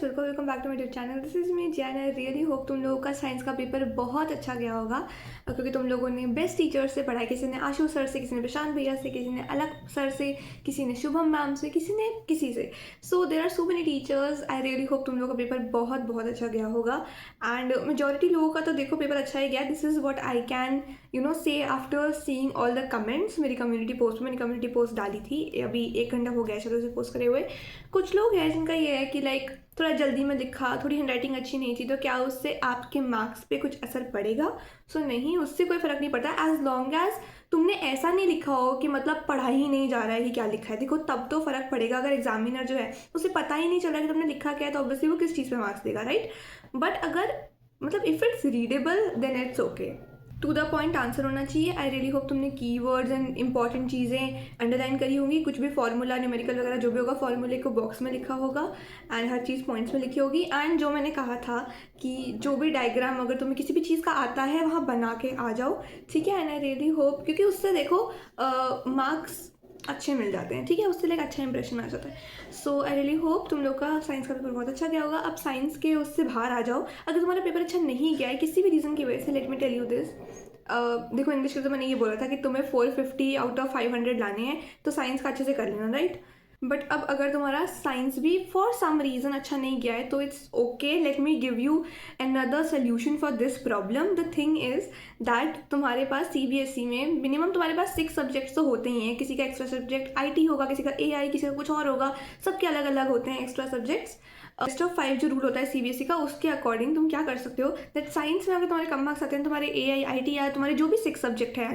Welcome back to my YouTube channel. This is me Jain. I really hope तुम लोगों का science का paper बहुत अच्छा गया होगा, क्योंकि तुम लोगों ने बेस्ट टीचर्स से पढ़ाई। किसी ने आशु सर से, किसी ने प्रशांत भैया से, किसी ने अलग सर से, किसी ने शुभम मैम से, किसी से। So there are so many teachers. I really hope तुम लोगों का पेपर बहुत बहुत अच्छा गया होगा। एंड मेजॉरिटी लोगों का तो देखो पेपर अच्छा ही गया। This is what I can say after seeing all the comments. मेरी कम्युनिटी पोस्ट डाली थी, अभी 1 घंटा हो गया चलो उसे पोस्ट करे हुए। कुछ लोग हैं जिनका ये है कि लाइक थोड़ा जल्दी में लिखा, थोड़ी हैंडराइटिंग अच्छी नहीं थी, तो क्या उससे आपके मार्क्स पे कुछ असर पड़ेगा? सो नहीं, उससे कोई फ़र्क नहीं पड़ता एज लॉन्ग एज तुमने ऐसा नहीं लिखा हो कि मतलब पढ़ा ही नहीं जा रहा है कि क्या लिखा है। देखो तब तो फ़र्क पड़ेगा। अगर एग्जामिनर जो है उसे पता ही नहीं चल रहा कि तुमने लिखा क्या है, तो ऑब्वियसली वो किस चीज़ पे मार्क्स देगा, राइट? बट अगर मतलब if it's readable then it's okay. To the point answer होना चाहिए। आई रियली होप तुमने कीवर्ड्स एंड इंपॉर्टेंट चीज़ें अंडरलाइन करी होंगी। कुछ भी फॉर्मूला, न्यूमेरिकल वगैरह जो भी होगा, फॉर्मूले को बॉक्स में लिखा होगा एंड हर चीज़ पॉइंट्स में लिखी होगी। एंड जो मैंने कहा था कि जो भी डायग्राम अगर तुम्हें किसी भी चीज़ का आता है वहाँ बना के आ जाओ, ठीक है? एंड आई रियली होप, क्योंकि उससे देखो मार्क्स अच्छे मिल जाते हैं, ठीक है? उससे लाइक अच्छा इंप्रेशन आ जाता है। सो आई रियली होप तुम लोग का साइंस का पेपर बहुत अच्छा गया होगा। अब साइंस के उससे बाहर आ जाओ। अगर तुम्हारा पेपर अच्छा नहीं गया है किसी भी रीज़न की वजह से, let me tell you this. देखो इंग्लिश के तो मैंने ये बोला था कि तुम्हें 450 आउट ऑफ 500 लाने हैं, तो साइंस का अच्छे से कर लेना, राइट? बट अब अगर तुम्हारा साइंस भी फॉर सम रीज़न अच्छा नहीं गया है, तो it's okay. Let me give you another solution for this problem. The thing is that तुम्हारे पास CBSE में मिनिमम तुम्हारे पास 6 सब्जेक्ट्स तो होते ही हैं। किसी का एक्स्ट्रा सब्जेक्ट IT होगा, किसी का AI, किसी का कुछ और होगा, सबके अलग अलग होते हैं एक्स्ट्रा सब्जेक्ट्स। बेस्ट ऑफ 5 जो रूल होता है CBSE का, उसके अकॉर्डिंग तुम क्या कर सकते हो दैट साइंस में अगर तुम्हारे कम मार्क्स आते हैं, तुम्हारे AI IT या तुम्हारे जो भी 6 सब्जेक्ट है,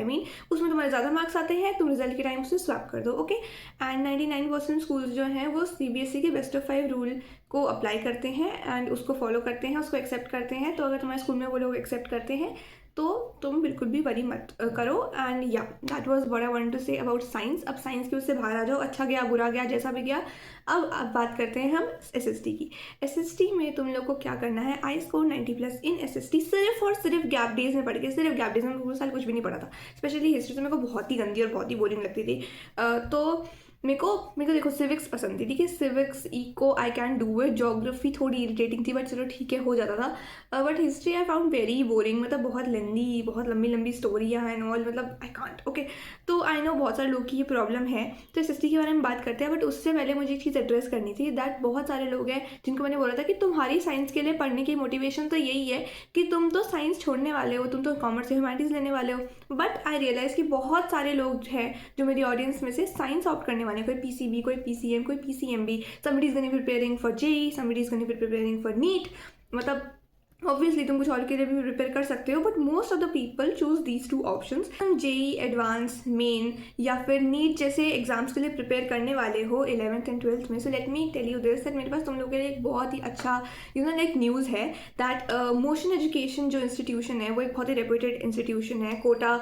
उसमें तुम्हारे ज़्यादा मार्क्स आते हैं, तुम रिजल्ट के टाइम उसे स्वैप कर दो, ओके? एंड 99% स्कूल्स जो हैं वो CBSE के बेस्ट ऑफ 5 रूल को अप्लाई करते हैं एंड उसको फॉलो करते हैं, उसको एक्सेप्ट करते हैं। तो अगर तुम्हारे स्कूल में वो लोग एक्सेप्ट करते हैं तो तुम बिल्कुल भी वरी मत करो। एंड या that was what I wanted to say about science. अब साइंस के उससे बाहर आ जाओ। अच्छा गया, बुरा गया, जैसा भी गया। अब बात करते हैं हम SST की। SST में तुम लोग को क्या करना है? आई स्कोर 90+ इन SST सिर्फ और सिर्फ गैप डेज में पढ़ के। सिर्फ गैप डेज में पूरे साल कुछ भी नहीं पढ़ा था। स्पेशली हिस्ट्री तो मेरे को बहुत ही गंदी और बहुत ही बोरिंग लगती थी। तो मेरे को देखो सिविक्स पसंद थी, ठीक है? Civics, eco I can do it. Geography थोड़ी इरिटेटिंग थी, बट चलो ठीक है, हो जाता था। But history I found very boring. मतलब बहुत लेंदी, बहुत लंबी लंबी स्टोरियाँ एंड ऑल, मतलब आई कांट, ओके? तो आई नो बहुत सारे लोग की ये प्रॉब्लम है। तो SST के बारे में बात करते हैं, बट उससे पहले मुझे एक चीज़ एड्रेस करनी थी दैट बहुत सारे लोग हैं जिनको मैंने बोला था कि तुम्हारी साइंस के लिए पढ़ने की मोटिवेशन तो यही है कि तुम तो साइंस छोड़ने वाले हो, तुम तो कॉमर्स या ह्यूमैनिटीज़ लेने वाले हो। बट आई रियलाइज़ कि बहुत सारे लोग हैं जो मेरी ऑडियंस में से साइंस ऑप्ट करने वाले हैं। कोई PCB, कोई PCM, कोई PCMB। somebody is going to be preparing for JEE, somebody is going to be preparing for NEET। मतलब ऑब्वियसली तुम कुछ और के लिए भी प्रिपेयर कर सकते हो, but most of the people choose these 2 options. तुम JEE एडवांस, मेन या फिर नीट जैसे एग्जाम्स के लिए प्रिपेयर करने वाले हो 11th एंड 12th में। So let me tell you this that मेरे पास तुम लोगों के लिए एक बहुत ही अच्छा लाइक न्यूज़ है दैट मोशन एजुकेशन जो इंस्टीट्यूशन है वो एक बहुत ही रेप्यूटेड इंस्टीट्यूशन है। कोटा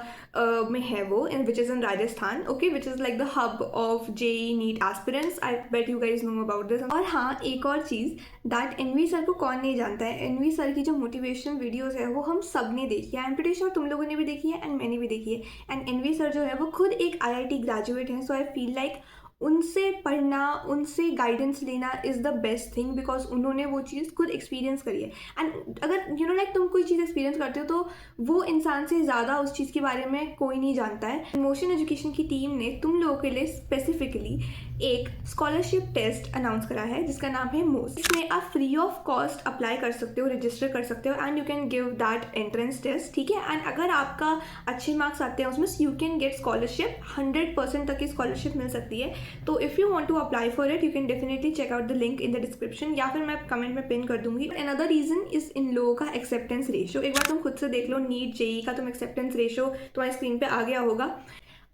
में है वो, which is in Rajasthan, okay? Which is like the hub of JEE NEET aspirants. I bet you guys know about this. और हाँ, एक और चीज़ दैट NV सर को कौन नहीं जानता है। NV सर की जो मोटिवेशन वीडियोस है वो हम सब ने देखी है। आई एम प्रीटी श्योर तुम लोगों ने भी देखी है एंड मैंने भी देखी है। एंड NV सर जो है वो खुद एक IIT ग्रेजुएट हैं। सो आई फील लाइक उनसे पढ़ना, उनसे गाइडेंस लेना is the best thing, because उन्होंने वो चीज़ खुद एक्सपीरियंस करी है। एंड अगर लाइक तुम कोई चीज़ एक्सपीरियंस करते हो तो वो इंसान से ज़्यादा उस चीज़ के बारे में कोई नहीं जानता है। मोशन एजुकेशन की टीम ने तुम लोगों के लिए स्पेसिफिकली एक स्कॉलरशिप टेस्ट अनाउंस करा है जिसका नाम है मोस्ट। इसमें आप फ्री ऑफ कॉस्ट अप्लाई कर सकते हो, रजिस्टर कर सकते हो and you can give that entrance test, ठीक है? एंड अगर आपका अच्छे मार्क्स आते हैं उसमें, यू कैन गेट स्कॉलरशिप। 100% तक की स्कॉलरशिप मिल सकती है। तो if you want to apply for it, you can definitely check out the link in the description, या फिर मैं कमेंट में पिन कर दूंगी। अनदर रीजन इज इन लोगों का एक्सेप्टेंस रेशियो। एक बार तुम खुद से देख लो, नीट JEE का तुम एक्सेप्टेंस रेशियो तुम्हारी स्क्रीन पे आ गया होगा।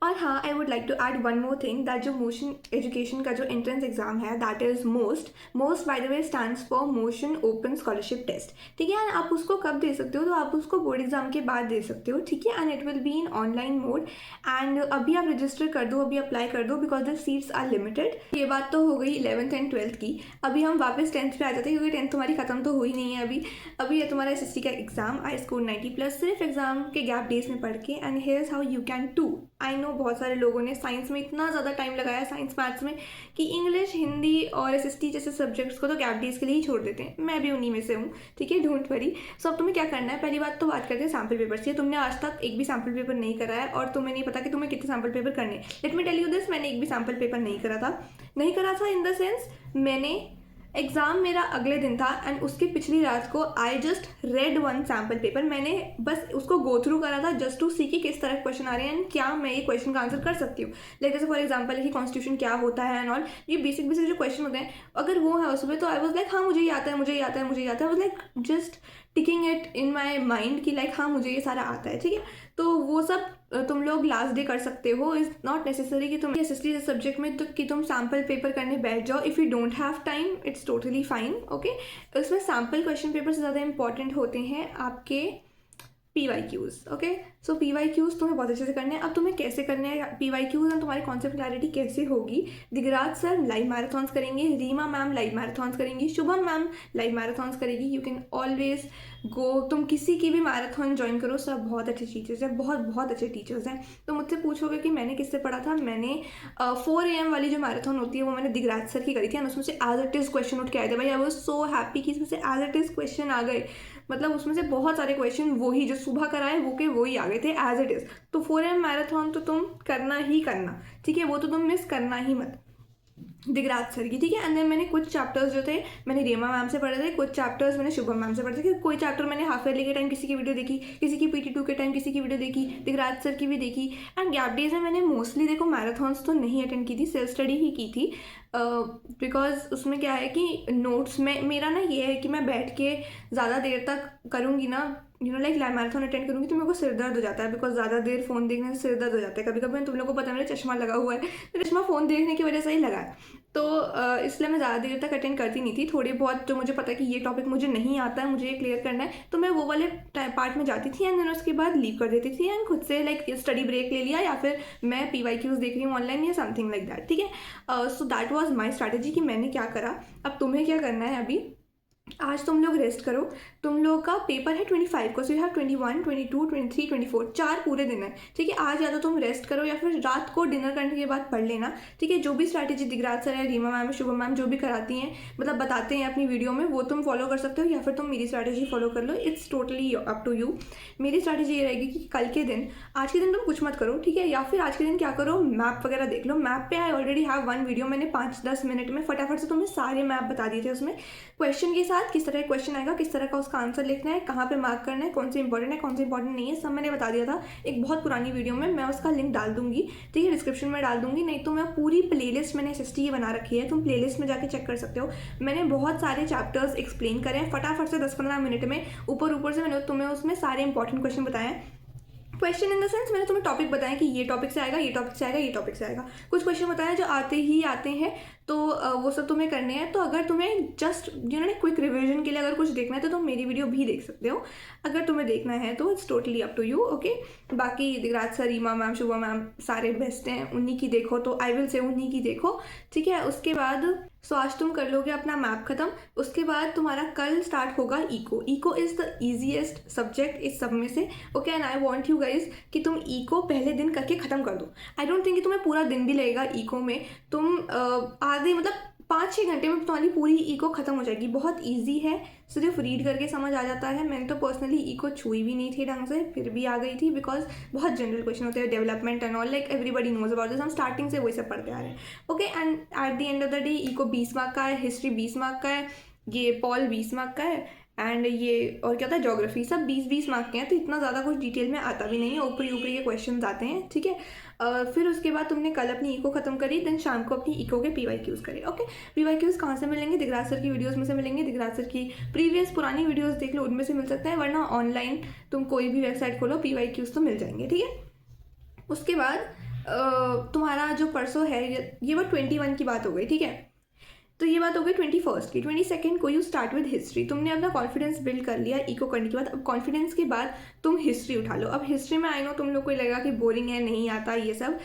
और हाँ, I would like to add one more thing that जो मोशन एजुकेशन का जो एंट्रेंस एग्जाम है that is MOST by the way stands for Motion Open Scholarship Test, ठीक है? एंड आप उसको कब दे सकते हो? तो आप उसको बोर्ड एग्जाम के बाद दे सकते हो, ठीक है? And it will be in online mode. And अभी आप रजिस्टर कर दो, अभी अप्लाई कर दो, because the seats are limited. ये बात तो हो गई 11th एंड 12th की। अभी हम वापस 10th पे आ जाते हैं, क्योंकि 10th तुम्हारी खत्म तो हुई नहीं है अभी है तुम्हारा SST का एग्जाम। आई स्कोर 90+ सिर्फ एग्जाम के गैप डेज में पढ़ के। And here is how you can to. I know हूँ बहुत सारे लोगों ने साइंस में इतना ज़्यादा टाइम लगाया, साइंस मैथ्स में, कि इंग्लिश, हिंदी और एसएसटी जैसे सब्जेक्ट्स को तो गैप डेज के लिए ही छोड़ देते हैं। मैं भी उन्हीं में से हूँ, ठीक है, डोंट वरी। सो अब तुम्हें क्या करना है, पहली बात तो बात करते हैं सैम्पल पेपर से। तुमने आज तक एक भी सैम्पल पेपर नहीं करा है और तुम्हें नहीं पता कि तुम्हें कितने सैम्पल पेपर करने। Let me tell you this, मैंने एक भी सैम्पल पेपर नहीं करा था इन द सेंस, मैंने एग्ज़ाम मेरा अगले दिन था एंड उसके पिछली रात को I just read one sample paper. मैंने बस उसको गो थ्रू करा था जस्ट टू सी कि किस तरह क्वेश्चन आ रहे हैं एंड क्या मैं ये क्वेश्चन का आंसर कर सकती हूँ। लाइक जैसे फॉर एग्जांपल है कि कॉन्स्टिट्यूशन क्या होता है एंड ऑल, ये बेसिक बेसिक जो क्वेश्चन होते हैं, अगर वो है उसमें तो आई वॉज लाइक हाँ मुझे ये आता है, मुझे ये आता है, मुझे ये आता है। I was like just ticking it in my mind कि लाइक हाँ मुझे ये सारा आता है, ठीक है। तो वो सब तुम लोग लास्ट डे कर सकते हो। इज़ नॉट नेसेसरी कि तुम एसएसटी सब्जेक्ट में तो कि तुम सैम्पल पेपर करने बैठ जाओ। If you don't have time it's totally fine, okay. उसमें सैम्पल क्वेश्चन पेपर से ज़्यादा इंपॉर्टेंट होते हैं आपके PYQs, ओके। सो PYQs तुम्हें बहुत अच्छे से करने हैं। अब तुम्हें कैसे करने हैं PYQs एंड तुम्हारी कॉन्सेप्ट क्लैरिटी कैसे होगी। दिगराज सर लाइव मैराथॉन्स करेंगे, रीमा मैम लाइव मैराथॉन्स करेंगी, शुभम मैम लाइव मैराथॉन्स करेगी। यू कैन ऑलवेज गो, तुम किसी की भी मैराथन ज्वाइन करो, सब बहुत अच्छे टीचर्स हैं, बहुत बहुत अच्छे टीचर्स हैं। तो मुझसे पूछोगे कि मैंने किससे पढ़ा था, मैंने 4 AM वाली जो मैराथन होती है वो मैंने दिगराज सर की करी थी एंड उसमें से एज इट इज़ क्वेश्चन उठ के आए थे। भाई आई वाज सो हैप्पी कि इसमें से एज इट इज़ क्वेश्चन आ गए। मतलब उसमें से बहुत सारे क्वेश्चन वही जो सुबह कराए वो के वही आ गए थे एज इट इज़। तो 4 AM मैराथन तो तुम करना ही करना, ठीक है, वो तो तुम मिस करना ही मत, दिगराज सर की, ठीक है। एंड देन मैंने कुछ चैप्टर्स जो थे मैंने रीमा मैम से पढ़े थे, कुछ चैप्टर्स मैंने शुभम मैम से पढ़े थे। कोई चैप्टर मैंने हाफ ईयरली के टाइम किसी की वीडियो देखी, किसी की PT2 के टाइम किसी की वीडियो देखी, दिगराज सर की भी देखी। एंड गैप डेज में मैंने मोस्टली देखो मैराथॉन्स तो नहीं अटेंड की थी, सेल्फ स्टडी ही की थी। बिकॉज उसमें क्या है कि नोट्स में मेरा ना ये है कि मैं बैठ के ज़्यादा देर तक करूँगी ना, लाइक मैराथन अटेंड करूँगी तो मेरे को सिर दर्द हो जाता है। बिकॉज ज़्यादा देर फ़ोन देखने से सिर दर्द हो जाता है। कभी कभी तुम लोगों को पता है मेरा चश्मा लगा हुआ है, तो चश्मा फ़ोन देखने की वजह से ही लगा है। तो इसलिए मैं ज़्यादा देर तक अटेंड करती नहीं थी। थोड़ी बहुत जो मुझे पता है कि ये टॉपिक मुझे नहीं आता है, मुझे ये क्लियर करना है, तो मैं वो वाले पार्ट में जाती थी एंड देन उसके बाद लीव कर देती थी एंड खुद से लाइक स्टडी ब्रेक ले लिया या फिर मैं PYQs देख रही हूँ ऑनलाइन या समथिंग लाइक दैट, ठीक है। So that was my strategy कि मैंने क्या करा। अब तुम्हें क्या करना है, अभी आज तुम लोग रेस्ट करो। तुम लोग का पेपर है 25 को, सो यू हैव 21, 22, 23, 24, 4 पूरे दिन है, ठीक है। आज या तो तुम रेस्ट करो या फिर रात को डिनर करने के बाद पढ़ लेना, ठीक है। जो भी स्ट्रैटेजी दिगराज सर है, रीमा मैम, शुभम मैम जो भी कराती हैं, मतलब बताते हैं अपनी वीडियो में, वो तुम फॉलो कर सकते हो या फिर तुम मेरी स्ट्रैटेजी फॉलो कर लो। It's totally up to you. मेरी स्ट्रैटेजी ये रहेगी कि कल के दिन, आज के दिन तुम कुछ मत करो, ठीक है, या फिर आज के दिन क्या करो, मैप वगैरह देख लो। मैप पे I already have one video, मैंने 5-10 मिनट में फटाफट से तुम्हें सारे मैप बता दिए थे। उसमें क्वेश्चन के साथ किस तरह का क्वेश्चन आएगा, किस तरह का उसका आंसर लिखना है, कहाँ पे मार्क करना है, कौन से इंपॉर्टेंट है, कौन से इंपॉर्टेंट नहीं है, सब मैंने बता दिया था एक बहुत पुरानी वीडियो में। मैं उसका लिंक डाल दूंगी, ठीक है, डिस्क्रिप्शन में डाल दूंगी। नहीं तो मैं पूरी प्लेलिस्ट मैंने SST की बना रखी है, तुम प्लेलिस्ट में जाके चेक कर सकते हो। मैंने बहुत सारे चैप्टर्स एक्सप्लेन करे हैं फटाफट से 10-15 मिनट में। ऊपर से मैंने तुम्हें उसमें सारे इंपॉर्टेंट क्वेश्चन बताए हैं। क्वेश्चन इन द सेंस मैंने तुम्हें टॉपिक बताया कि ये टॉपिक से आएगा, ये टॉपिक से आएगा, ये टॉपिक से आएगा। कुछ क्वेश्चन बताया जो आते ही आते हैं, तो वो सब तुम्हें करने हैं। तो अगर तुम्हें जस्ट क्विक रिवीजन के लिए अगर कुछ देखना है तो तुम मेरी वीडियो भी देख सकते हो, अगर तुम्हें देखना है तो। It's totally up to you, okay. बाकी Digraj sir, Reema ma'am, Shubha ma'am सारे बेस्ट हैं, उन्हीं की देखो, तो आई विल से उन्हीं की देखो, ठीक है। उसके बाद सो आज तुम कर लोगे अपना मैप खत्म। उसके बाद तुम्हारा कल स्टार्ट होगा eco. Eco is the easiest subject इस सब में से, okay. And I want you guys कि तुम इको पहले दिन करके ख़त्म कर दो। आई डोंट थिंक कि तुम्हें पूरा दिन भी लगेगा इको में। तुम आधे मतलब 5-6 घंटे में तुम्हारी पूरी इको ख़त्म हो जाएगी। बहुत ईजी है, सिर्फ रीड करके समझ आ जाता है। मैंने तो पर्सनली इको छुई भी नहीं थी ढंग से, फिर भी आ गई थी, बिकॉज बहुत जनरल क्वेश्चन होते हैं, development and all, like everybody knows about this. हम स्टार्टिंग से वही सब पढ़ते आ रहे हैं, okay. And at the end of the day eco 20 mark का है, हिस्ट्री 20 मार्क का है, ये पॉल 20 मार्क का है, एंड ये और क्या था, ज्योग्राफी, सब 20-20 मार्क के हैं। तो इतना ज़्यादा कुछ डिटेल में आता भी नहीं है, ऊपरी ऊपरी के क्वेश्चन आते हैं, ठीक है। फिर उसके बाद तुमने कल अपनी इको खत्म करी, देन शाम को अपनी इको के PYQs करे, ओके। PYQs कहाँ से मिलेंगे, दिगराज सर की वीडियोस में से मिलेंगे। दिगराज सर की प्रीवियस पुरानी वीडियोस देख लो, उनमें से मिल सकता है, वरना ऑनलाइन तुम कोई भी वेबसाइट खोलो, PYQs तो मिल जाएंगे, ठीक है। उसके बाद तुम्हारा जो परसों है, ये वो 21 की बात हो गई, ठीक है। तो ये बात हो गई 21 की। 22 को यू स्टार्ट विद हिस्ट्री। तुमने अपना कॉन्फिडेंस बिल्ड कर लिया इको करने के बाद। अब कॉन्फिडेंस के बाद तुम हिस्ट्री उठा लो। अब हिस्ट्री में आई नो तुम लोग को लगेगा कि बोरिंग है, नहीं आता ये सब,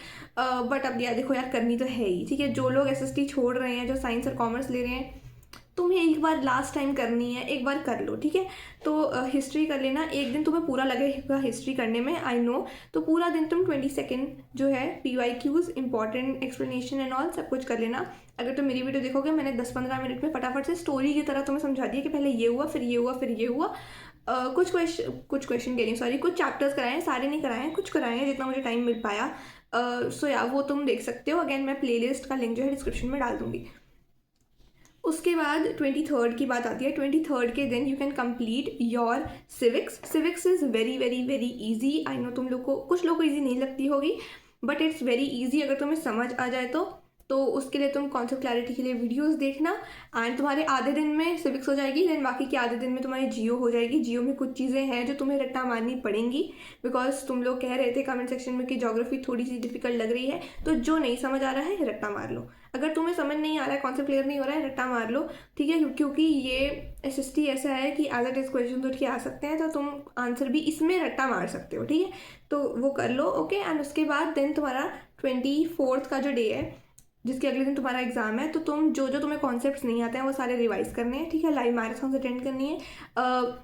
बट अब यार देखो यार, करनी तो है ही, ठीक है। जो लोग SST छोड़ रहे हैं, जो साइंस और कॉमर्स ले रहे हैं, तुम्हें एक बार लास्ट टाइम करनी है, एक बार कर लो, ठीक है। तो हिस्ट्री कर लेना, एक दिन तुम्हें पूरा लगेगा हिस्ट्री करने में, आई नो। तो पूरा दिन तुम 20 सेकेंड जो है PYQs, important explanation and all सब कुछ कर लेना। अगर तुम मेरी वीडियो देखोगे, मैंने 10-15 मिनट में फटाफट से स्टोरी की तरह तुम्हें समझा दिया कि पहले ये हुआ, फिर ये हुआ, फिर ये हुआ। कुछ क्वेश्चन कह रही हूँ, सॉरी, कुछ चैप्टर्स कराए हैं, सारे नहीं कराए हैं, कुछ कराए हैं जितना मुझे टाइम मिल पाया। सो या वो तुम देख सकते हो। अगेन मैं प्लेलिस्ट का लिंक जो है डिस्क्रिप्शन में डाल दूँगी। उसके बाद 23rd की बात आती है। 23rd के दिन you can complete your civics. Civics is very very very easy. I know तुम लोग को, कुछ लोग को ईजी नहीं लगती होगी, बट इट्स वेरी ईजी अगर तुम्हें समझ आ जाए तो उसके लिए तुम कॉन्सेप्ट क्लैरिटी के लिए वीडियोस देखना। एंड तुम्हारे आधे दिन में सिविक्स हो जाएगी, देन बाकी के आधे दिन में तुम्हारी जियो हो जाएगी। जियो में कुछ चीज़ें हैं जो तुम्हें रट्टा मारनी पड़ेंगी, बिकॉज तुम लोग कह रहे थे कमेंट सेक्शन में कि ज्योग्राफी थोड़ी सी डिफिकल्ट लग रही है। तो जो नहीं समझ आ रहा है रट्टा मार लो। अगर तुम्हें समझ नहीं आ रहा है, कॉन्सेप्ट क्लियर नहीं हो रहा है, रट्टा मार लो, ठीक है। क्योंकि ये SST ऐसा है कि एज इट इज क्वेश्चन उठ के आ सकते हैं, तो तुम आंसर भी इसमें रट्टा मार सकते हो, ठीक है। तो वो कर लो, ओके। एंड उसके बाद देन तुम्हारा 24th का जो डे है, जिसके अगले दिन तुम्हारा एग्जाम है, तो तुम जो जो तुम्हें कॉन्सेप्ट्स नहीं आते हैं वो सारे रिवाइज करने हैं, ठीक है। लाइव मैराथन अटेंड करनी है,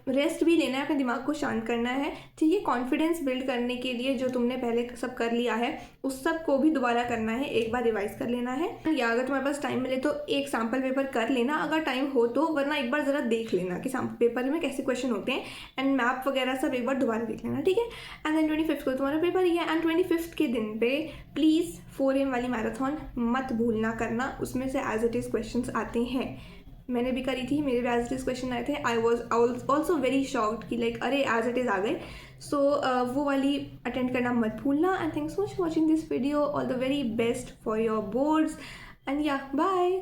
रेस्ट भी लेना है, अपने दिमाग को शांत करना है, ठीक है। कॉन्फिडेंस बिल्ड करने के लिए जो तुमने पहले सब कर लिया है उस सब को भी दोबारा करना है, एक बार रिवाइज कर लेना है। या अगर तुम्हारे पास टाइम मिले तो एक सैम्पल पेपर कर लेना अगर टाइम हो तो, वरना एक बार ज़रा देख लेना कि सैम्पल पेपर में कैसे क्वेश्चन होते हैं, एंड मैप वगैरह सब एक बार दोबारा देख लेना, ठीक है। एंड देन 25th को तुम्हारा पेपर ही है। एंड 25th के दिन पे प्लीज़ 4 AM वाली मैराथन मत भूलना करना, उसमें से एज इट इज़ क्वेश्चंस आते हैं। मैंने भी करी थी, मेरे भी एज इट इज़ क्वेश्चन आए थे। I was also very shocked कि लाइक अरे एज इट इज़ आ गए। सो वो वाली अटेंड करना मत भूलना। And thanks for watching this video. All the very best for your boards and या बाय।